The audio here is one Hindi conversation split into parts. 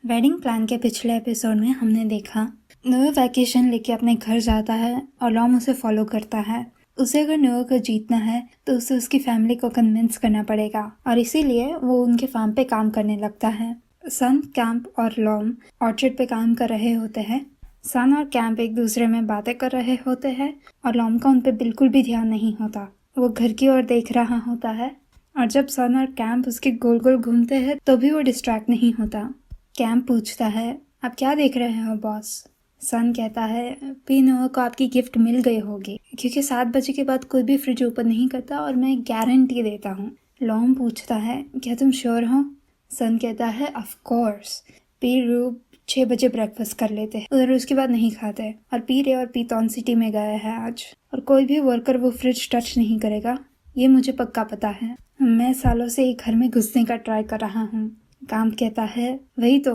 वेडिंग प्लान के पिछले एपिसोड में हमने देखा नोआ वैकेशन लेके अपने घर जाता है और लॉम उसे फॉलो करता है। उसे अगर नोआ को जीतना है तो उसे उसकी फैमिली को कन्विंस करना पड़ेगा और इसीलिए वो उनके फार्म पे काम करने लगता है। सन, कैंप और लॉम ऑर्चर्ड पे काम कर रहे होते हैं। सन और कैंप एक दूसरे में बातें कर रहे होते हैं और लॉम का उन पे बिल्कुल भी ध्यान नहीं होता। वो घर की ओर देख रहा होता है और जब सन और कैंप उसके गोल गोल घूमते हैं तो भी वो डिस्ट्रैक्ट नहीं होता। कैंप पूछता है, आप क्या देख रहे हो बॉस? सन कहता है, पी नोआ को आपकी गिफ्ट मिल गई होगी क्योंकि 7 बजे के बाद कोई भी फ्रिज ओपन नहीं करता और मैं गारंटी देता हूँ। लॉम पूछता है, क्या तुम श्योर हो? सन कहता है, ऑफ कोर्स। पी रूब 6 बजे ब्रेकफास्ट कर लेते हैं और उसके बाद नहीं खाते और पी रे और पीतौन सिटी में गए हैं आज और कोई भी वर्कर वो फ्रिज टच नहीं करेगा, ये मुझे पक्का पता है। मैं सालों से एक घर में घुसने का ट्राई कर रहा हूँ। काम कहता है, वही तो,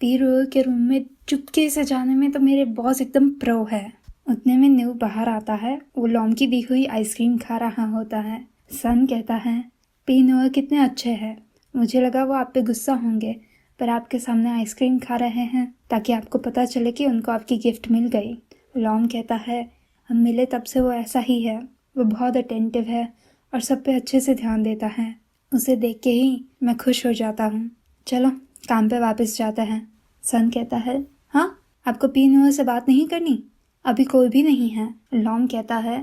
पी रो के रूम में चुपके से जाने में तो मेरे बॉस एकदम प्रो है। उतने में न्यू बाहर आता है। वो लॉम की दी हुई आइसक्रीम खा रहा होता है। सन कहता है, पी नोआ कितने अच्छे हैं, मुझे लगा वो आप पे गुस्सा होंगे पर आपके सामने आइसक्रीम खा रहे हैं ताकि आपको पता चले कि उनको आपकी गिफ्ट मिल गई। लॉम कहता है, हम मिले तब से वो ऐसा ही है, वो बहुत अटेंटिव है और सब पे अच्छे से ध्यान देता है। उसे देख के ही मैं खुश हो जाता हूँ। चलो काम पे वापस जाते हैं। सन कहता है, हाँ, आपको पी नोआ से बात नहीं करनी? अभी कोई भी नहीं है। लॉम कहता है,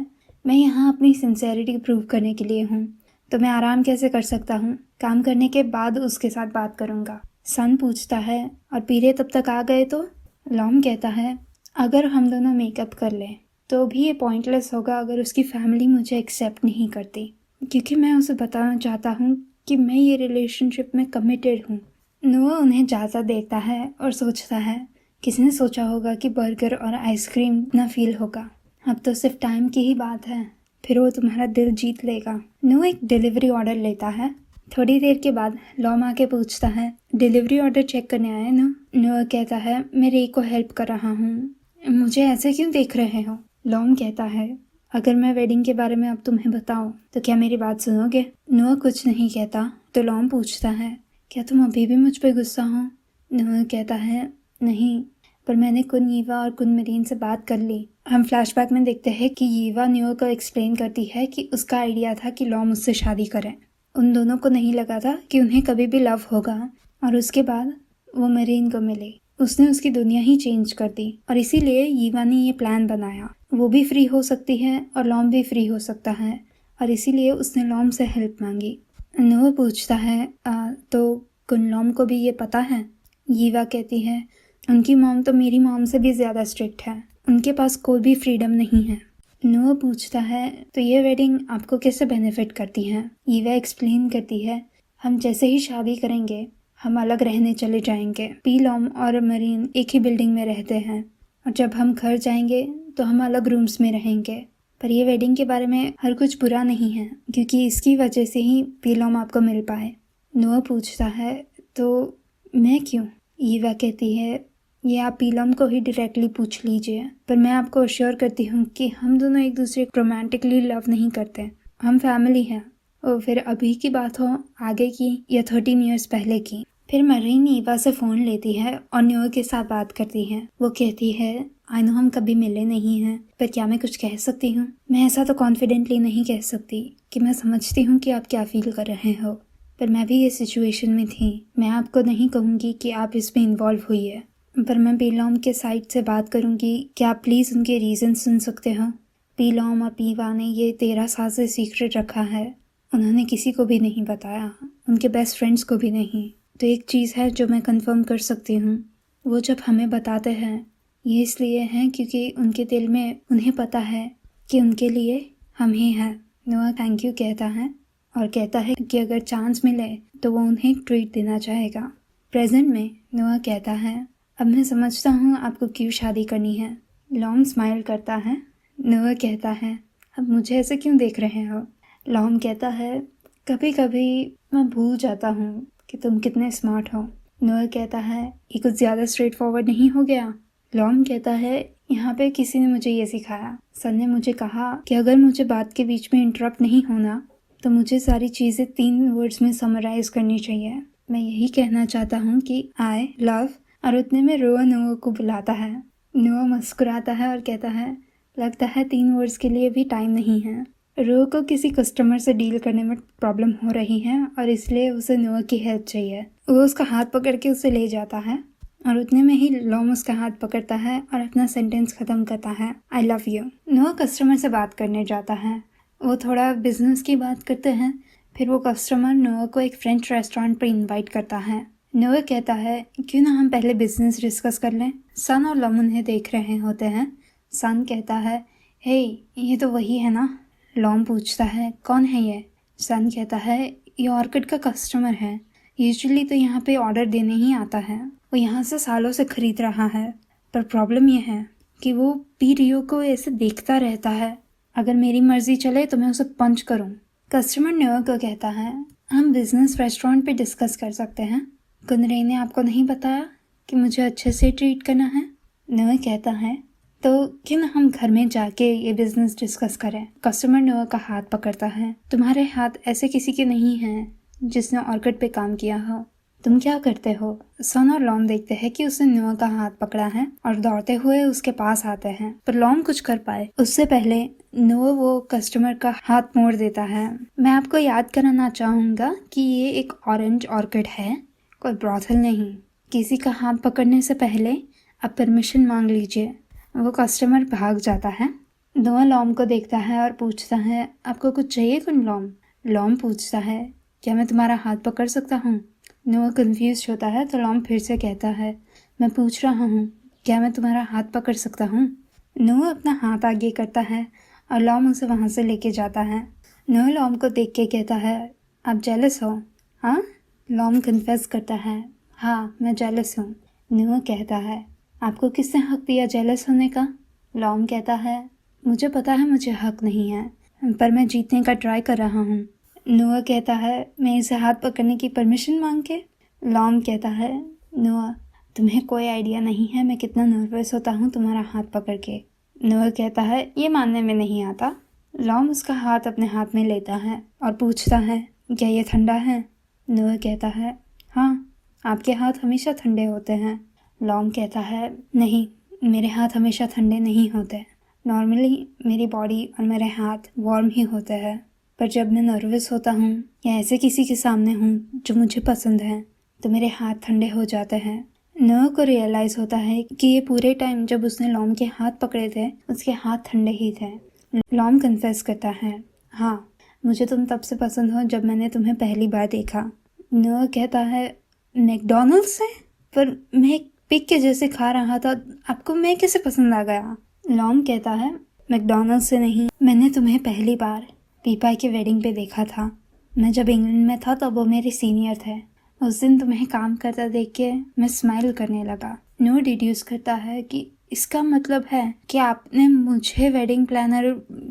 मैं यहाँ अपनी सिंसेरिटी प्रूव करने के लिए हूँ, तो मैं आराम कैसे कर सकता हूँ? काम करने के बाद उसके साथ बात करूँगा। सन पूछता है, और पीरे तब तक आ गए तो? लॉम कहता है, अगर हम दोनों मेकअप कर लें तो भी ये पॉइंटलेस होगा अगर उसकी फैमिली मुझे एक्सेप्ट नहीं करती, क्योंकि मैं उसे बताना चाहता हूँ कि मैं ये रिलेशनशिप में कमिटेड हूँ। नोआ उन्हें जाता देखता है और सोचता है, किसने सोचा होगा कि बर्गर और आइसक्रीम इतना फील होगा। अब तो सिर्फ टाइम की ही बात है, फिर वो तुम्हारा दिल जीत लेगा। नोआ एक डिलीवरी ऑर्डर लेता है। थोड़ी देर के बाद लॉम आके पूछता है, डिलीवरी ऑर्डर चेक करने आए ना? नोआ कहता है, मैं रे को हेल्प कर रहा हूँ, मुझे ऐसे क्यों देख रहे हो? लॉम कहता है, अगर मैं वेडिंग के बारे में अब तुम्हें बताऊं तो क्या मेरी बात सुनोगे? नोआ कुछ नहीं कहता तो लॉम पूछता है, क्या तुम अभी भी मुझ पर गुस्सा हो? नोआ कहता है, नहीं, पर मैंने कुन यीवा और कुन मरीन से बात कर ली। हम फ्लैशबैक में देखते हैं कि यीवा नोआ को एक्सप्लेन करती है कि उसका आइडिया था कि लॉम उससे शादी करें। उन दोनों को नहीं लगा था कि उन्हें कभी भी लव होगा और उसके बाद वो मरीन को मिली। उसने उसकी दुनिया ही चेंज कर दी और इसीलिए यीवा ने ये प्लान बनाया। वो भी फ्री हो सकती है और लॉम भी फ्री हो सकता है और इसीलिए उसने लॉम से हेल्प मांगी। नोआ पूछता है, तो कुन लॉम को भी ये पता है? यीवा कहती है, उनकी मॉम तो मेरी मॉम से भी ज़्यादा स्ट्रिक्ट है, उनके पास कोई भी फ्रीडम नहीं है। नोआ पूछता है, तो ये वेडिंग आपको कैसे बेनिफिट करती है? यीवा एक्सप्लेन करती है, हम जैसे ही शादी करेंगे हम अलग रहने चले जाएंगे। पी लॉम और मरीन एक ही बिल्डिंग में रहते हैं और जब हम घर जाएंगे तो हम अलग रूम्स में रहेंगे। पर ये वेडिंग के बारे में हर कुछ बुरा नहीं है क्योंकि इसकी वजह से ही पी लॉम आपको मिल पाए। नोआ पूछता है, तो मैं क्यों? यीवा कहती है, ये आप पी लॉम को ही डायरेक्टली पूछ लीजिए, पर मैं आपको अश्योर करती हूँ कि हम दोनों एक दूसरे को रोमांटिकली लव नहीं करते, हम फैमिली हैं। और फिर अभी की बात हो आगे की या 13 ईयर्स पहले की। फिर मरीन यीवा से फ़ोन लेती है और नोआ के साथ बात करती है। वो कहती है, आई नो हम कभी मिले नहीं हैं, पर क्या मैं कुछ कह सकती हूँ? मैं ऐसा तो कॉन्फिडेंटली नहीं कह सकती कि मैं समझती हूँ कि आप क्या फील कर रहे हो, पर मैं भी ये सिचुएशन में थी। मैं आपको नहीं कहूँगी कि आप इसमें इन्वॉल्व हुई है, पर मैं पी लॉम के साइड से बात करूँगी। क्या आप प्लीज़ उनके रीज़न सुन सकते हो? पी लॉम और पीवा ने ये 13 साल से सीक्रेट रखा है, उन्होंने किसी को भी नहीं बताया, उनके बेस्ट फ्रेंड्स को भी नहीं। तो एक चीज़ है जो मैं कंफर्म कर सकती हूँ, वो जब हमें बताते हैं ये इसलिए है क्योंकि उनके दिल में उन्हें पता है कि उनके लिए हम ही हैं। नोआ थैंक यू कहता है और कहता है कि अगर चांस मिले तो वो उन्हें एक ट्रीट देना चाहेगा। प्रेजेंट में नोआ कहता है, अब मैं समझता हूँ आपको क्यों शादी करनी है। लॉम स्माइल करता है। नोआ कहता है, अब मुझे ऐसे क्यों देख रहे हो? लॉम कहता है, कभी कभी मैं भूल जाता हूँ कि तुम कितने स्मार्ट हो। नोआ कहता है, ये कुछ ज़्यादा स्ट्रेट फॉरवर्ड नहीं हो गया? लॉम कहता है, यहाँ पे किसी ने मुझे ये सिखाया। सन ने मुझे कहा कि अगर मुझे बात के बीच में इंटरप्ट नहीं होना तो मुझे सारी चीज़ें 3 वर्ड्स में समराइज करनी चाहिए। मैं यही कहना चाहता हूँ कि आई लव और उतने में रोआ नोआ को बुलाता है। नोआ मुस्कुराता है और कहता है, लगता है 3 वर्ड्स के लिए भी टाइम नहीं है। रो को किसी कस्टमर से डील करने में प्रॉब्लम हो रही है और इसलिए उसे नोआ की हेल्प चाहिए। वो उसका हाथ पकड़ के उसे ले जाता है और उतने में ही लॉम उसका हाथ पकड़ता है और अपना सेंटेंस ख़त्म करता है, आई लव यू। नोआ कस्टमर से बात करने जाता है। वो थोड़ा बिजनेस की बात करते हैं। फिर वो कस्टमर नोआ को एक फ्रेंच रेस्टोरेंट पर इनवाइट करता है। नोआ कहता है, क्यों ना हम पहले बिजनेस डिस्कस कर लें। सन और लॉम उन्हें देख रहे होते हैं। सन कहता है, हे ये तो वही है ना। लॉम पूछता है, कौन है ये। सन कहता है, ये ऑर्किड का कस्टमर है। यूजुअली तो यहाँ पे ऑर्डर देने ही आता है। वो यहाँ से सालों से खरीद रहा है, पर प्रॉब्लम ये है कि वो पी रियो को ऐसे देखता रहता है। अगर मेरी मर्जी चले तो मैं उसे पंच करूँ। कस्टमर नोआ को कहता है, हम बिजनेस रेस्टोरेंट पे डिस्कस कर सकते हैं। कुनरे ने आपको नहीं बताया कि मुझे अच्छे से ट्रीट करना है। नोआ कहता है, तो क्यों ना हम घर में जाके ये बिजनेस डिस्कस करें। कस्टमर नोआ का हाथ पकड़ता है। तुम्हारे हाथ ऐसे किसी के नहीं हैं जिसने ऑर्किड पे काम किया हो। तुम क्या करते हो। सन और लॉम देखते हैं कि उसने नोआ का हाथ पकड़ा है और दौड़ते हुए उसके पास आते हैं, पर लॉम कुछ कर पाए उससे पहले नोआ वो कस्टमर का हाथ मोड़ देता है। मैं आपको याद कराना चाहूँगा कि ये एक ऑरेंज ऑर्किड है, कोई ब्रॉथल नहीं। किसी का हाथ पकड़ने से पहले आप परमिशन मांग लीजिए। वो कस्टमर भाग जाता है। नोआ लॉम को देखता है और पूछता है, आपको कुछ चाहिए कुन लॉम। लॉम पूछता है, क्या मैं तुम्हारा हाथ पकड़ सकता हूँ। नोआ कंफ्यूज होता है तो लॉम फिर से कहता है, मैं पूछ रहा हूँ, क्या मैं तुम्हारा हाथ पकड़ सकता हूँ। नोआ अपना हाथ आगे करता है और लॉम उसे वहाँ से लेके जाता है। नोआ लॉम को देख के कहता है, आप जेलस हो। हाँ। लॉम कन्फेस करता है, हाँ मैं जेलस हूँ। नोआ कहता है, आपको किसने हक दिया जेलस होने का। लॉम कहता है, मुझे पता है मुझे हक नहीं है, पर मैं जीतने का ट्राई कर रहा हूँ। नोआ कहता है, मैं इसे हाथ पकड़ने की परमिशन मांग के। लॉम कहता है, नोआ तुम्हें कोई आइडिया नहीं है मैं कितना नर्वस होता हूँ तुम्हारा हाथ पकड़ के। नोआ कहता है, ये मानने में नहीं आता। लॉम उसका हाथ अपने हाथ में लेता है और पूछता है, क्या ये ठंडा है। नोआ कहता है, हाँ आपके हाथ हमेशा ठंडे होते हैं। लॉम कहता है, नहीं मेरे हाथ हमेशा ठंडे नहीं होते। नॉर्मली मेरी बॉडी और मेरे हाथ वार्म ही होते हैं, पर जब मैं नर्वस होता हूँ या ऐसे किसी के सामने हूँ जो मुझे पसंद है तो मेरे हाथ ठंडे हो जाते हैं। नोआ को रियलाइज़ होता है कि ये पूरे टाइम जब उसने लॉम के हाथ पकड़े थे उसके हाथ ठंडे ही थे। लॉम कन्फेस करता है, हाँ मुझे तुम तब से पसंद हो जब मैंने तुम्हें पहली बार देखा। नोआ कहता है, मैकडॉनल्ड्स से, पर मैं एक पिग के जैसे खा रहा था, आपको मैं कैसे पसंद आ गया। लॉम कहता है, मैकडॉनल्ड्स से नहीं, मैंने तुम्हें पहली बार पीपाई के वेडिंग पे देखा था। मैं जब इंग्लैंड में था तब वो मेरे सीनियर थे। उस दिन तुम्हें काम करता देख के मैं स्माइल करने लगा। नोआ डिड्यूस करता है कि इसका मतलब है कि आपने मुझे वेडिंग प्लानर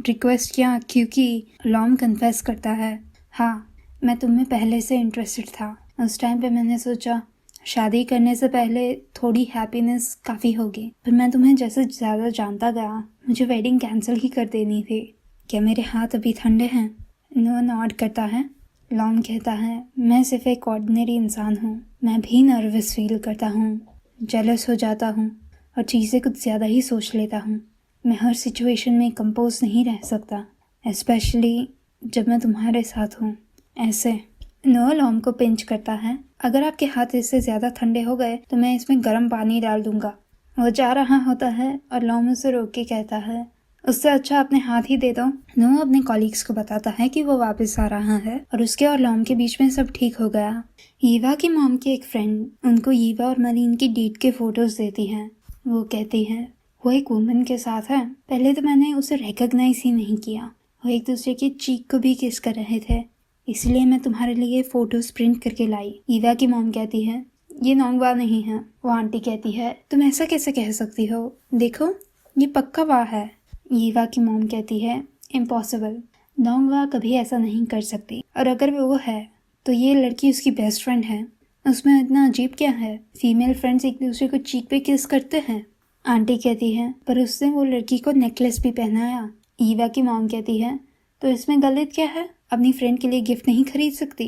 रिक्वेस्ट किया क्योंकि। लॉम कन्फेस करता है, हाँ मैं तुम्हें पहले से इंटरेस्टेड था। उस टाइम पे मैंने सोचा शादी करने से पहले थोड़ी हैप्पीनेस काफ़ी होगी, पर मैं तुम्हें जैसे ज़्यादा जानता गया मुझे वेडिंग कैंसिल ही कर देनी थी। क्या मेरे हाथ अभी ठंडे हैं। नोआ नॉड करता है। लॉम कहता है, मैं सिर्फ एक ऑर्डिनरी इंसान हूँ, मैं भी नर्वस फील करता हूँ, जेलस हो जाता हूँ और चीज़ें कुछ ज़्यादा ही सोच लेता हूँ। मैं हर सिचुएशन में कंपोज नहीं रह सकता, स्पेशली जब मैं तुम्हारे साथ हूँ। ऐसे नोआ लॉम को पिंच करता है, अगर आपके हाथ इससे ज़्यादा ठंडे हो गए तो मैं इसमें गर्म पानी डाल दूंगा। वो जा रहा होता है और लॉम उसे रोक के कहता है, उससे अच्छा अपने हाथ ही दे दो। नोआ अपने कॉलीग्स को बताता है कि वो वापस आ रहा है और उसके और लॉम के बीच में सब ठीक हो गया। ईवा की मॉम की एक फ्रेंड उनको ईवा और मरीन की डेट के फोटोज देती है। वो कहती है, वो एक वुमन के साथ है। पहले तो मैंने उसे रिकॉग्नाइज ही नहीं किया। वो एक दूसरे की चीक को भी किस कर रहे थे, इसलिए मैं तुम्हारे लिए फोटोज प्रिंट करके लाई। ईवा की मॉम कहती है, ये नोंगवा नहीं है। वो आंटी कहती है, तुम ऐसा कैसे कह सकती हो, देखो ये पक्का वाह है। ईवा की मॉम कहती है, इम्पॉसिबल, नोंगवा कभी ऐसा नहीं कर सकती, और अगर वो है तो ये लड़की उसकी बेस्ट फ्रेंड है। उसमें इतना अजीब क्या है, फीमेल फ्रेंड्स एक दूसरे को चीक पे किस करते हैं। आंटी कहती है, पर उसने वो लड़की को नेकलेस भी पहनाया। ईवा की मॉम कहती है, तो इसमें गलत क्या है, अपनी फ्रेंड के लिए गिफ्ट नहीं खरीद सकती।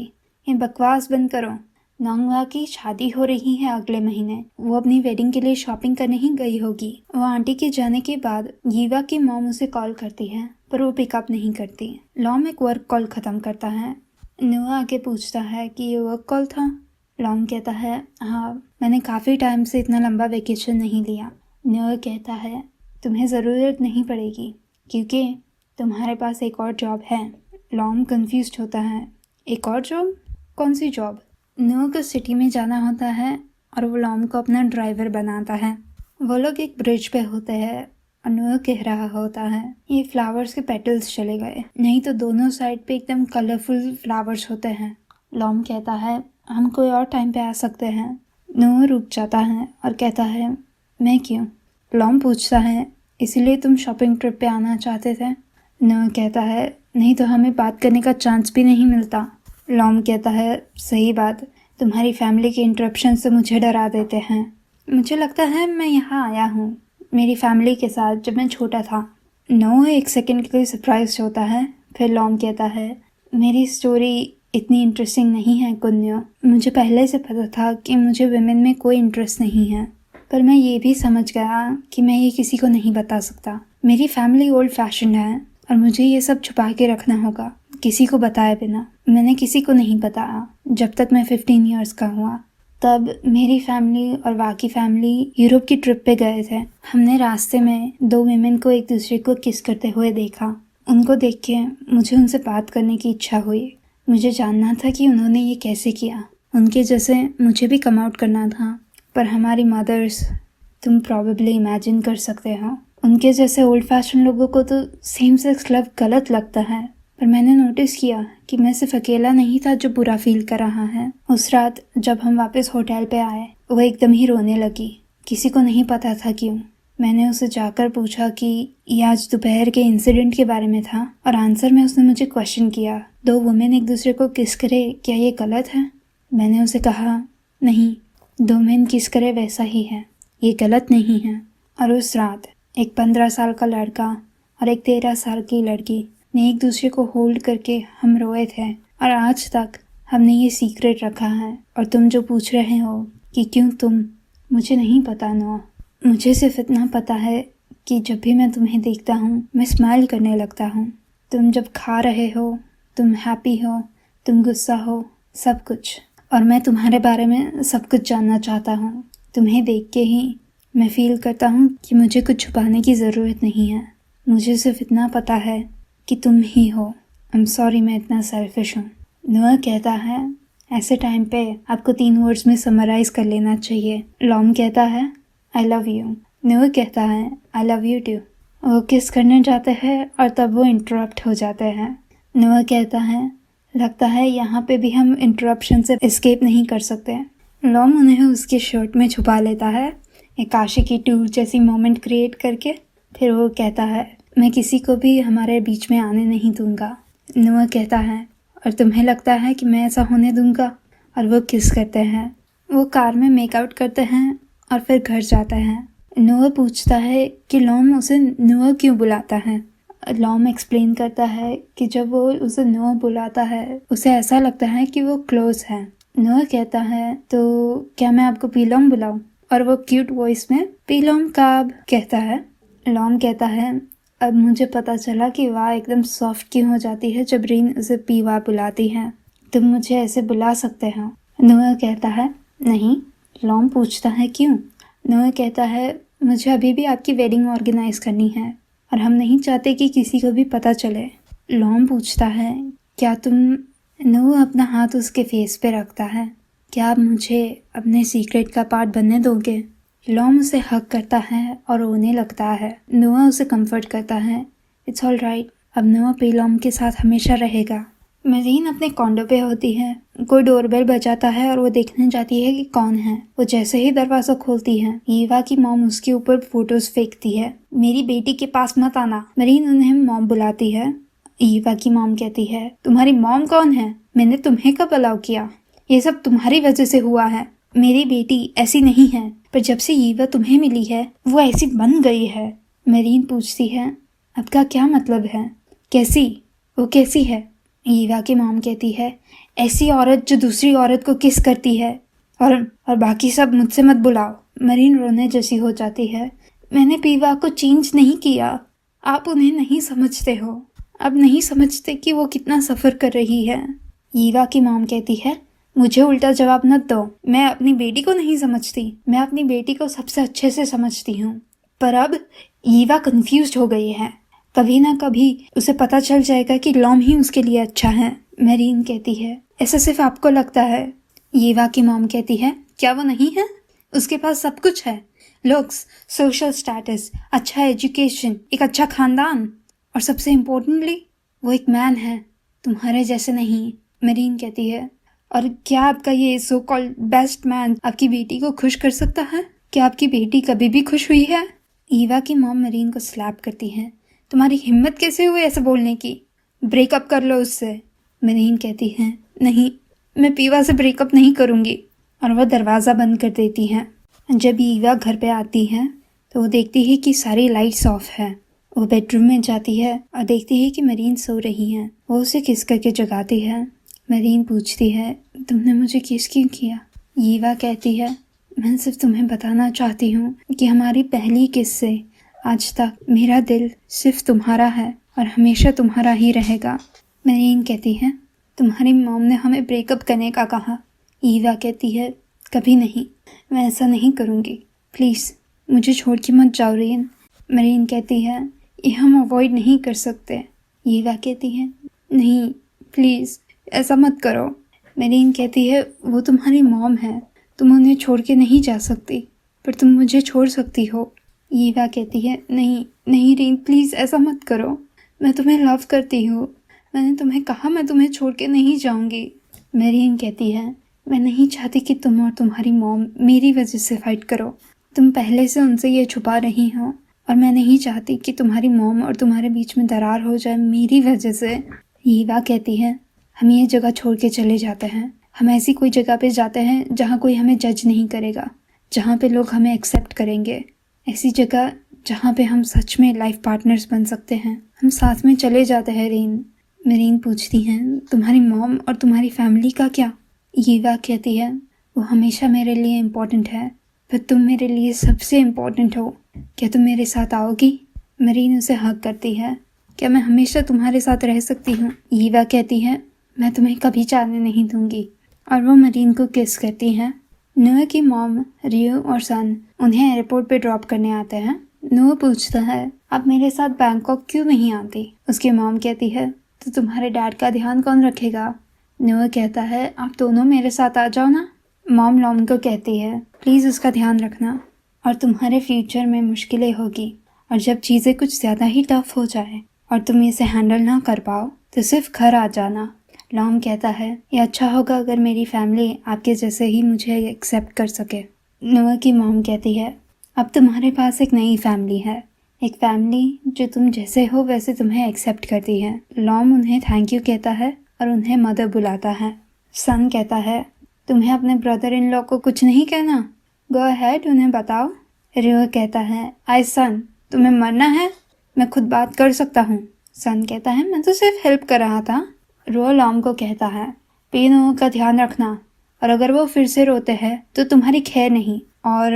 ये बकवास बंद करो। नोंगवा की शादी हो रही है अगले महीने। वो अपनी वेडिंग के लिए शॉपिंग करने ही गई होगी। वो आंटी के जाने के बाद यीवा की मॉम उसे कॉल करती है पर वो पिकअप नहीं करती। लॉम एक वर्क कॉल खत्म करता है। नुआ आके पूछता है कि ये वर्क कॉल था। लॉम कहता है हाँ, मैंने काफ़ी टाइम से इतना लंबा वेकेशन नहीं लिया। नुआ कहता है तुम्हें ज़रूरत नहीं पड़ेगी क्योंकि तुम्हारे पास एक और जॉब है। लॉम कंफ्यूज्ड होता है, एक और जॉब? कौन सी जॉब? नुआ को सिटी में जाना होता है और वो लॉम को अपना ड्राइवर बनाता है। वो लोग एक ब्रिज पे होते हैं और नुआ कह रहा होता है ये फ्लावर्स के पेटल्स चले गए, नहीं तो दोनों साइड पे एकदम कलरफुल फ्लावर्स होते हैं। लॉम कहता है हम कोई और टाइम पे आ सकते हैं। नुआ रुक जाता है और कहता है मैं क्यों? लॉम पूछता है इसीलिए तुम शॉपिंग ट्रिप पे आना चाहते थे? नुआ कहता है नहीं तो हमें बात करने का चांस भी नहीं मिलता। लॉम कहता है सही बात, तुम्हारी फैमिली के इंटरप्शन से मुझे डरा देते हैं। मुझे लगता है मैं यहाँ आया हूँ मेरी फैमिली के साथ जब मैं छोटा था। नो एक सेकंड के लिए सरप्राइज होता है। फिर लॉम कहता है मेरी स्टोरी इतनी इंटरेस्टिंग नहीं है कुन्यो। मुझे पहले से पता था कि मुझे वुमेन में कोई इंटरेस्ट नहीं है, पर मैं ये भी समझ गया कि मैं ये किसी को नहीं बता सकता। मेरी फैमिली ओल्ड फैशन है और मुझे ये सब छुपा के रखना होगा, किसी को बताए बिना। मैंने किसी को नहीं बताया जब तक मैं 15 ईयर्स का हुआ। तब मेरी फैमिली और बाकी फैमिली यूरोप की ट्रिप पे गए थे। हमने रास्ते में 2 विमेन को एक दूसरे को किस करते हुए देखा। उनको देख के मुझे उनसे बात करने की इच्छा हुई। मुझे जानना था कि उन्होंने ये कैसे किया। उनके जैसे मुझे भी कम आउट करना था, पर हमारी मदर्स, तुम प्रॉबेबली इमेजिन कर सकते हो, उनके जैसे ओल्ड फैशन लोगों को तो सेम सेक्स लव गलत लगता है। पर मैंने नोटिस किया कि मैं सिर्फ अकेला नहीं था जो बुरा फील कर रहा है। उस रात जब हम वापस होटल पे आए वो एकदम ही रोने लगी। किसी को नहीं पता था क्यों। मैंने उसे जाकर पूछा कि ये आज दोपहर के इंसिडेंट के बारे में था और आंसर में उसने मुझे क्वेश्चन किया 2 वुमेन एक दूसरे को किस करे, क्या ये गलत है? मैंने उसे कहा नहीं, 2 मेन किस करे वैसा ही है, ये गलत नहीं है। और उस रात एक 15 साल का लड़का और एक 13 साल की लड़की ने एक दूसरे को होल्ड करके हम रोए थे और आज तक हमने ये सीक्रेट रखा है। और तुम जो पूछ रहे हो कि क्यों तुम, मुझे नहीं पता नोआ। मुझे सिर्फ इतना पता है कि जब भी मैं तुम्हें देखता हूँ मैं स्माइल करने लगता हूँ। तुम जब खा रहे हो, तुम हैप्पी हो, तुम गुस्सा हो, सब कुछ। और मैं तुम्हारे बारे में सब कुछ जानना चाहता हूँ। तुम्हें देख के ही मैं फील करता हूँ कि मुझे कुछ छुपाने की ज़रूरत नहीं है। मुझे सिर्फ इतना पता है कि तुम ही हो। आई एम सॉरी मैं इतना सेल्फिश हूँ। नोआ कहता है ऐसे टाइम पे आपको 3 वर्ड्स में समराइज कर लेना चाहिए। लॉम कहता है आई लव यू। नोआ कहता है आई लव यू टू। वो किस करने जाते हैं और तब वो इंटरप्ट हो जाते हैं। नोआ कहता है लगता है यहाँ पे भी हम इंटरप्शन से एस्केप नहीं कर सकते। लॉम उन्हें उसके शर्ट में छुपा लेता है, एक आशिकी टूर जैसी मोमेंट क्रिएट करके। फिर वो कहता है मैं किसी को भी हमारे बीच में आने नहीं दूंगा। नोआ कहता है और तुम्हें लगता है कि मैं ऐसा होने दूंगा? और वो किस करते हैं। वो कार में मेकआउट करते हैं और फिर घर जाते हैं। नोआ पूछता है कि लॉम उसे नोआ क्यों बुलाता है। लॉम एक्सप्लेन करता है कि जब वो उसे नोआ बुलाता है उसे ऐसा लगता है कि वो क्लोज है। नोआ कहता है तो क्या मैं आपको पीलॉम बुलाऊं? और वो क्यूट वॉइस में पीलॉम काब कहता है। लॉम कहता है अब मुझे पता चला कि वाह एकदम सॉफ्ट क्यों हो जाती है जब रीन उसे पीवा बुलाती है। तुम मुझे ऐसे बुला सकते हो। नोआ कहता है नहीं। लॉम पूछता है क्यों? नोआ कहता है मुझे अभी भी आपकी वेडिंग ऑर्गेनाइज करनी है और हम नहीं चाहते कि किसी को भी पता चले। लॉम पूछता है क्या तुम? नोआ अपना हाथ उसके फेस पे रखता है, क्या आप मुझे अपने सीक्रेट का पार्ट बनने दोगे? लॉम उसे हक करता है और रोने लगता है। नोआ उसे कंफर्ट करता है, इट्स ऑल राइट, अब नोआ पीलॉम के साथ हमेशा रहेगा। मरीन अपने कॉन्डो पे होती है। कोई डोरबेल बजाता है और वो देखने जाती है कि कौन है। वो जैसे ही दरवाजा खोलती है ईवा की मॉम उसके ऊपर फोटोज फेंकती है। मेरी बेटी के पास मत आना। मरीन उन्हें मॉम बुलाती है। ईवा की मॉम कहती है तुम्हारी मॉम कौन है? मैंने तुम्हें कब अलाउ किया? ये सब तुम्हारी वजह से हुआ है। मेरी बेटी ऐसी नहीं है, पर जब से ईवा तुम्हें मिली है वो ऐसी बन गई है। मरीन पूछती है आपका क्या मतलब है? कैसी? वो कैसी है? ईवा की मॉम कहती है ऐसी औरत जो दूसरी औरत को किस करती है, और बाकी सब मुझसे मत बुलाओ। मरीन रोने जैसी हो जाती है। मैंने पीवा को चेंज नहीं किया, आप उन्हें नहीं समझते हो। आप नहीं समझते कि वो कितना सफ़र कर रही है। ईवा की मॉम कहती है, मुझे उल्टा जवाब मत दो। मैं अपनी बेटी को नहीं समझती, मैं अपनी बेटी को सबसे अच्छे से समझती हूँ। पर अब ईवा कंफ्यूज हो गई है। कभी ना कभी उसे पता चल जाएगा कि लॉम ही उसके लिए अच्छा है। मेरीन कहती है, ऐसा सिर्फ आपको लगता है। ईवा की मॉम कहती है, क्या वो नहीं है? उसके पास सब कुछ है, लुक्स, सोशल स्टेटस, अच्छा एजुकेशन, एक अच्छा खानदान, और सबसे इम्पोर्टेंटली वो एक मैन है, तुम्हारे जैसे नहीं। मेरीन कहती है, और क्या आपका ये सो कॉल्ड बेस्ट मैन आपकी बेटी को खुश कर सकता है? क्या आपकी बेटी कभी भी खुश हुई है? ईवा की मॉम मेरीन को स्लैप करती है, तुम्हारी हिम्मत कैसे हुई ऐसे बोलने की? ब्रेकअप कर लो उससे। मेरीन कहती है, नहीं, मैं पीवा से ब्रेकअप नहीं करूँगी, और वह दरवाज़ा बंद कर देती है। जब ईवा घर पे आती है तो वो देखती है कि सारी लाइट्स ऑफ है। वो बेडरूम में जाती है और देखती है कि मरीन सो रही है। वो उसे किस करके जगाती है। मरीन पूछती है, तुमने मुझे किस क्यों किया? ईवा कहती है, मैं सिर्फ तुम्हें बताना चाहती हूँ कि हमारी पहली किस से आज तक मेरा दिल सिर्फ तुम्हारा है और हमेशा तुम्हारा ही रहेगा। मरीन कहती है, तुम्हारी मॉम ने हमें ब्रेकअप करने का कहा। ईवा कहती है, कभी नहीं, मैं ऐसा नहीं करूँगी, प्लीज़ मुझे छोड़ के मत जाओ रेन। मरीन कहती है, ये हम अवॉइड नहीं कर सकते। ईवा कहती है, नहीं प्लीज़ ऐसा मत करो। मरीन कहती है, वो तुम्हारी मॉम है, तुम उन्हें छोड़ के नहीं जा सकती, पर तुम मुझे छोड़ सकती हो। ईवा कहती है, नहीं नहीं रेन, प्लीज़ ऐसा मत करो, मैं तुम्हें लव करती हूँ, मैंने तुम्हें कहा मैं तुम्हें छोड़ के नहीं जाऊँगी। मरीन कहती है, मैं नहीं चाहती कि तुम और तुम्हारी मॉम मेरी वजह से फाइट करो। तुम पहले से उनसे ये छुपा रही हो, और मैं नहीं चाहती कि तुम्हारी मॉम और तुम्हारे बीच में दरार हो जाए मेरी वजह से। ईवा कहती है, हम ये जगह छोड़ के चले जाते हैं। हम ऐसी कोई जगह पे जाते हैं जहाँ कोई हमें जज नहीं करेगा, जहाँ पे लोग हमें एक्सेप्ट करेंगे। ऐसी जगह जहाँ पे हम सच में लाइफ पार्टनर्स बन सकते हैं। हम साथ में चले जाते हैं रेन। मरीन पूछती हैं, तुम्हारी मॉम और तुम्हारी फैमिली का क्या? ईवा कहती है, वो हमेशा मेरे लिए इम्पोर्टेंट है, पर तुम मेरे लिए सबसे इम्पोर्टेंट हो। क्या तुम मेरे साथ आओगी? मरीन उसे हक करती है, क्या मैं हमेशा तुम्हारे साथ रह सकती हूँ? ईवा कहती है, मैं तुम्हें कभी जाने नहीं दूंगी, और वो मरीन को किस करती हैं। नोआ की मॉम, रियो और सन उन्हें एयरपोर्ट पे ड्रॉप करने आते हैं। नोआ पूछता है, आप मेरे साथ बैंकॉक क्यों नहीं आती? उसकी मॉम कहती है, तो तुम्हारे डैड का ध्यान कौन रखेगा? नोआ कहता है, आप दोनों मेरे साथ आ जाओ ना। मॉम लॉम को कहती है, प्लीज़ उसका ध्यान रखना, और तुम्हारे फ्यूचर में मुश्किलें होगी, और जब चीज़ें कुछ ज़्यादा ही टफ हो जाए और तुम इसे हैंडल ना कर पाओ तो सिर्फ घर आ जाना। लॉम कहता है, ये अच्छा होगा अगर मेरी फैमिली आपके जैसे ही मुझे एक्सेप्ट कर सके। नोआ की मॉम कहती है, अब तुम्हारे पास एक नई फैमिली है, एक फैमिली जो तुम जैसे हो वैसे तुम्हें एक्सेप्ट करती है। लॉम उन्हें थैंक यू कहता है और उन्हें मदर बुलाता है। सन कहता है, तुम्हें अपने ब्रदर इन लॉ को कुछ नहीं कहना? गो अहेड, उन्हें बताओ। रियो कहता है, आई सन, तुम्हें मरना है? मैं खुद बात कर सकता हूँ। सन कहता है, मैं तो सिर्फ हेल्प कर रहा था। रो लॉम को कहता है, पेनों का ध्यान रखना, और अगर वो फिर से रोते हैं तो तुम्हारी खैर नहीं, और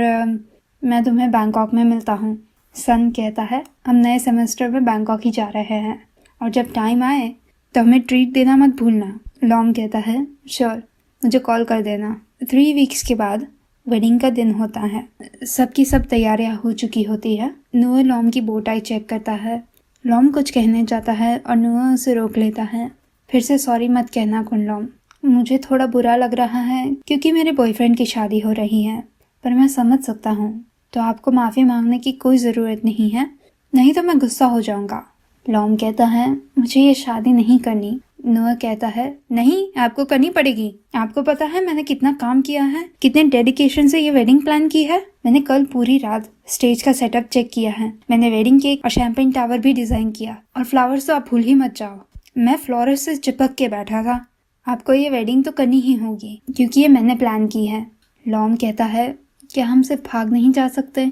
मैं तुम्हें बैंकॉक में मिलता हूँ। सन कहता है, हम नए सेमेस्टर में बैंकॉक ही जा रहे हैं, और जब टाइम आए तो हमें ट्रीट देना मत भूलना। लॉम कहता है, श्योर, मुझे कॉल कर देना। 3 वीक्स के बाद वेडिंग का दिन होता है। सबकी सब तैयारियां हो चुकी होती है। नोआ लॉम की बोट आई चेक करता है। लॉम कुछ कहने जाता है और नोआ उसे रोक लेता है। फिर से सॉरी मत कहना कुनलॉम, मुझे थोड़ा बुरा लग रहा है क्योंकि मेरे बॉयफ्रेंड की शादी हो रही है, पर मैं समझ सकता हूँ, तो आपको माफ़ी मांगने की कोई ज़रूरत नहीं है, नहीं तो मैं गुस्सा हो जाऊँगा। लॉम कहता है, मुझे ये शादी नहीं करनी। नोआ कहता है, नहीं, आपको करनी पड़ेगी। आपको पता है मैंने कितना काम किया है, कितने डेडिकेशन से ये वेडिंग प्लान की है। मैंने कल पूरी रात स्टेज का सेटअप चेक किया है। मैंने वेडिंग केक और शैंपेन टावर भी डिज़ाइन किया, और फ्लावर्स तो आप भूल ही मत जाओ, मैं फ्लोरस से चिपक के बैठा था। आपको ये वेडिंग तो करनी ही होगी क्योंकि ये मैंने प्लान की है। लॉम कहता है, क्या हम सिर्फ भाग नहीं जा सकते?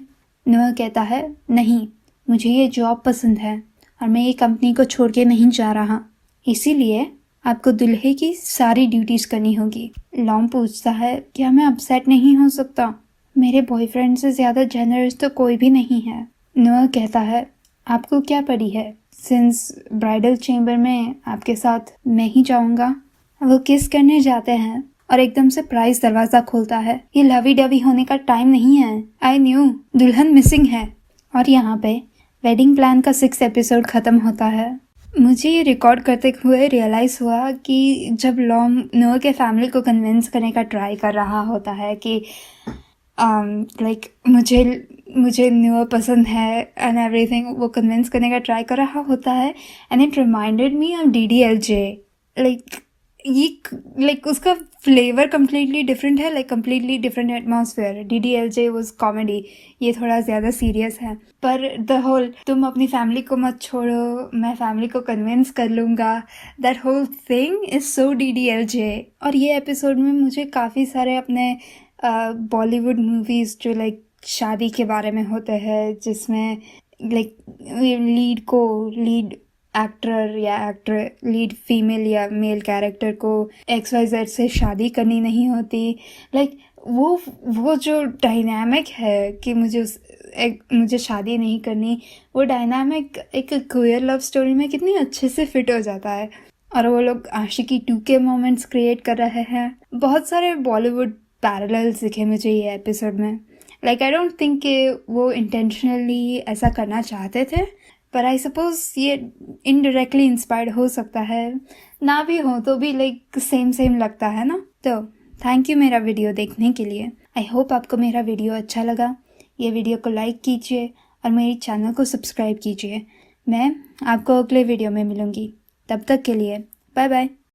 नोआ कहता है, नहीं, मुझे ये जॉब पसंद है और मैं ये कंपनी को छोड़ के नहीं जा रहा, इसीलिए आपको दुल्हे की सारी ड्यूटीज करनी होगी। लॉम पूछता है, क्या मैं अपसेट नहीं हो सकता? मेरे बॉयफ्रेंड से ज़्यादा जेनरस तो कोई भी नहीं है। नोआ कहता है, आपको क्या पड़ी है? सिंस ब्राइडल चेम्बर में आपके साथ मैं ही जाऊंगा। वो किस करने जाते हैं और एकदम से प्राइस दरवाज़ा खोलता है। ये लवी डवी होने का टाइम नहीं है। आई न्यू दुल्हन मिसिंग है। और यहाँ पे वेडिंग प्लान का 6 एपिसोड ख़त्म होता है। मुझे ये रिकॉर्ड करते हुए रियलाइज़ हुआ कि जब लॉम नोआ के फैमिली को कन्विंस करने का ट्राई कर रहा होता है कि लाइक मुझे नोआ पसंद है एंड एवरीथिंग, वो कन्विंस करने का ट्राई कर रहा होता है and it reminded me of DDLJ। Like ये लाइक उसका फ्लेवर कम्प्लीटली डिफरेंट है, like completely different atmosphere. DDLJ was comedy, ये थोड़ा ज़्यादा सीरियस है। पर द होल तुम अपनी फैमिली को मत छोड़ो, मैं फैमिली को कन्विंस कर लूँगा, that whole thing is so DDLJ। और ये एपिसोड में मुझे काफ़ी सारे अपने बॉलीवुड मूवीज़ जो लाइक शादी के बारे में होते हैं, जिसमें लाइक लीड एक्टर या एक्टर, लीड फीमेल या मेल कैरेक्टर को XYZ से शादी करनी नहीं होती। लाइक वो जो डायनामिक है कि मुझे शादी नहीं करनी, वो डायनामिक एक क्वियर लव स्टोरी में कितनी अच्छे से फिट हो जाता है। और वो लोग आशिकी 2 के मोमेंट्स क्रिएट कर रहे हैं। बहुत सारे बॉलीवुड पैरेलल्स दिखे मुझे ये एपिसोड में। लाइक आई डोंट थिंक कि वो इंटेंशनली ऐसा करना चाहते थे, पर आई सपोज ये इनडायरेक्टली इंस्पायर्ड हो सकता है। ना भी हो तो भी लाइक सेम लगता है ना। तो थैंक यू मेरा वीडियो देखने के लिए। आई होप आपको मेरा वीडियो अच्छा लगा। ये वीडियो को लाइक कीजिए और मेरी चैनल को सब्सक्राइब कीजिए। मैं आपको अगले वीडियो में मिलूँगी। तब तक के लिए बाय बाय।